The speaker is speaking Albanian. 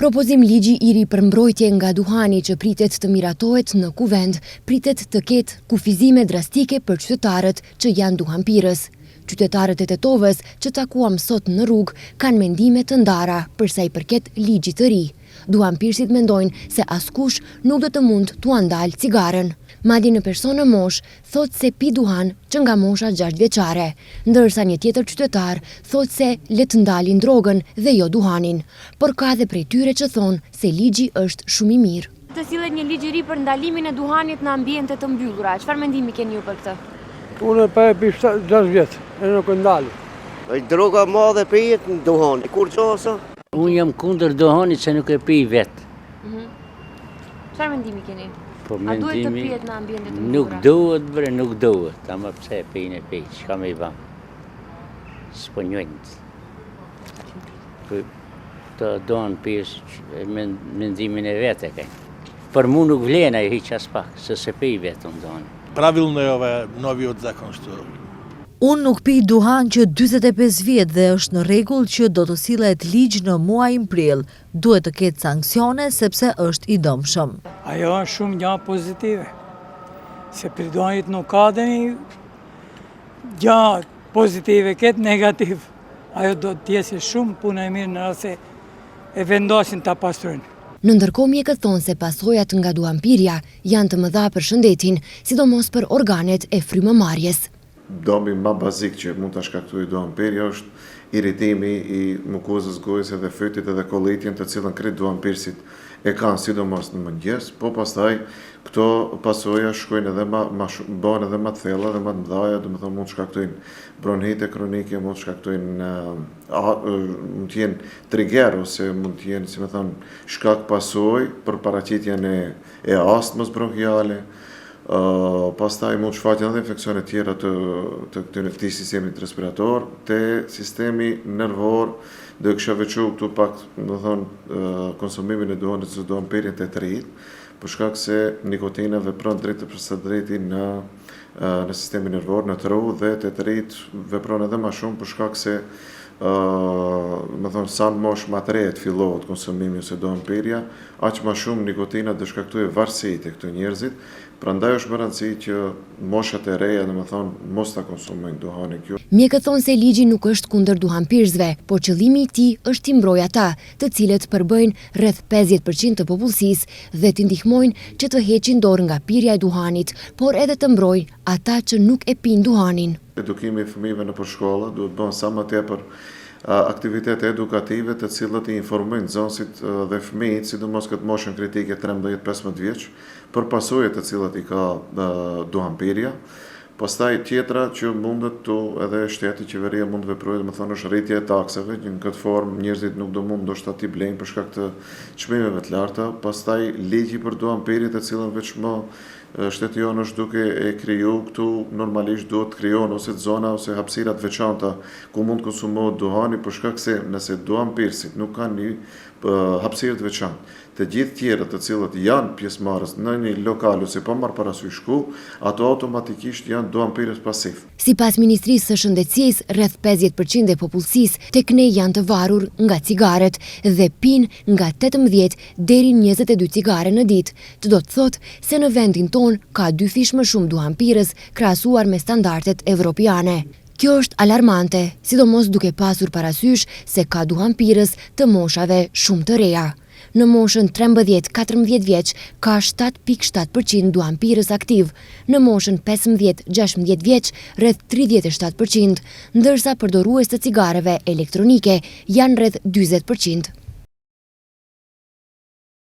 Propozim ligji i ri për mbrojtje nga duhani që pritet të miratohet në kuvend, pritet të ketë kufizime drastike për qytetarët që janë duhanpirës. Qytetarët e Tetovës që takuam sot në rrugë kanë mendime të ndara përsa i përket ligjit të ri. Duhanpirësit mendojnë se askush nuk do të mund t'u ndalë cigaren. Madje në personë mosh thot se pi duhan që nga mosha 6 vjeçare, ndërsa një tjetër qytetar thot se le të ndalin drogën dhe jo duhanin. Por ka dhe prej tyre që thonë se ligji është shumë i mirë. Të sillet një ligj i ri për ndalimin e duhanit në ambiente të mbyllura. Çfarë mendimi keni ju për këtë? Unë pa e pi 6 vjet, e nuk e ndali. Droga madhe pijet në duhan, kur qosa? Unë jam kundër duhanit që nuk e pi vetë. Çfarë mendimi keni? A duhet të pijet në ambiente të mbyllura? Nuk duhet, bre, nuk duhet. Ama pse pijin e pij, çka me i bën? S'po njojnë. Të doan pijës mendimin e vetë kaj. Për mu nuk vlen ajo hiç as pak, se se pij vetëm doan. Pravilno je ove novi od zakon što. Unë nuk pi duhan që 45 vjet dhe është në rregull që do të sillet ligj në muajin prill. Duhet të ketë sanksione sepse është i dëmshëm. Ajo është shumë gjë pozitive. Se për duhanit nuk ka dhe një gjë pozitive, ketë negativ. Ajo do të jesi shumë punë e mirë në rase e vendosin ta pastrojnë. Në ndërkohë mjekët thonë se pasojat nga duhanpirja janë të mëdha për shëndetin, sidomos për organet e frymëmarrjes. Dëmi më bazik që mund të shkaktojë duhanpirja është irritimi i mukozës gojës dhe fytit edhe kolitjen të cilën krejt duhanpirësit e kanë sidomos në mëngjes, po pastaj këto pasoja shkojnë edhe bëhen edhe më të thella dhe më të mëdha, domethënë mund të shkaktojnë bronhite kronike, mund të shkaktojnë mund të jenë trigger ose mund të jenë, si më thon, shkak pasojë për paraqitjen e astmës bronkiale. Pastaj mund shfaqen edhe infeksione tjera të këtij sistemit respirator, të sistemi nervor, dhe kësha veçu këtu pak, do thonë, konsumimin e duhanit së duhanpirjen të të rritë, për shkak se nikotina vepron drejt për së drejti në sistemin nervor, në tru, dhe të rritë vepron edhe ma shumë për shkak se sa në mosh ma të rejt fillohet konsumimi ose duhanpirja, aq ma shumë nikotina dhe shkaktuje varësi të këto njerëzit, prandaj është më rëndësi që moshat e reja, mos ta konsumojnë duhanin kjo. Mjekët thonë se ligji nuk është kundër duhanpirësve, por qëllimi i tij është t'i mbrojë ata, të cilët përbëjnë rreth 50% të popullsisë dhe t'i ndihmojnë që të heqin dorë nga pirja e duhanit, por edhe të mbrojë ata që nuk e pijnë duhanin. Edukimi i fëmijëve në shkolla duhet bën sa më tepër aktivitete edukative të cilët i informojnë nxënësit dhe fëmijët, sidomos këtë moshën kritike 13-15 vjeç, për pasojat të cilat i ka duhanpirja. Pastaj tjetra që mundet të edhe shteti, qeveria mund të veprojë, më thonë, është rritje e taksave, që në këtë formë njerëzit nuk do mund ndoshta t'i blejnë për shkak të çmimeve të larta. Pastaj ligji për duhanpirjet të cilën veç më shteti jonë është duke e kriju këtu, normalisht duhet të krijon ose zona ose hapësira të veçanta ku mund konsumohet duhani, për shkak se nëse duhanpirësit nuk kanë një hapësirë të veçantë, të gjithë tjerët të cilët janë pjesëmarrës në një lokal ose pa marrë parasysh shku, ato automatikisht janë duhanpirës pasiv. Sipas Ministrisë së Shëndetësisë, rreth 50% e popullsisë tek ne janë të varur nga cigaret dhe pinë nga 18 deri 22 cigare në ditë, që do të thotë se në vendin tonë ka 2 fish më shumë duhanpirës krahasuar me standardet evropiane. Kjo është alarmante, sidomos duke pasur parasysh se ka duhanpirës të moshave shumë të reja. Në moshën 13-14 vjeç ka 7.7% duhanpirës aktiv, në moshën 15-16 vjeç rreth 37%, ndërsa përdorues të cigareve elektronike janë rreth 40%.